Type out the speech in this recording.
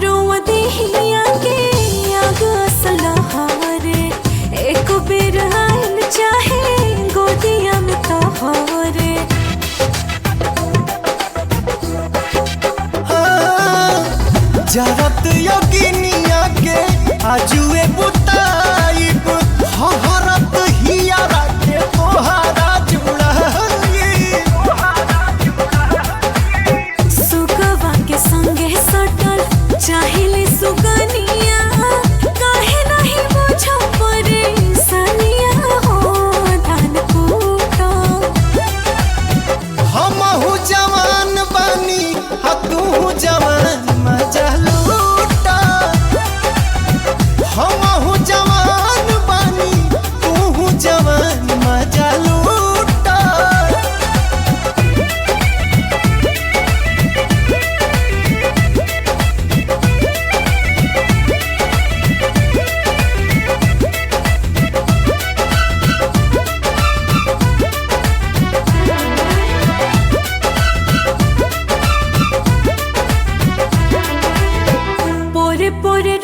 रोआ देहिया के आग असलहारे एक बेर आयल चाहे गोदिया में तोहरे। जरत योगिनिया के आजुए बुताइब हरत हियारा के तोहारा जुड़ाई। सुगवा के संगे सटल चाहिले सुगनिया काहे नहीं बुझो परेशानिया हो धान कूटो। हमहू जवान बानी हा तू जवान मजा लूटा। हमहू जवान बानी तू जवान मजा लूटा। पोरे पोरे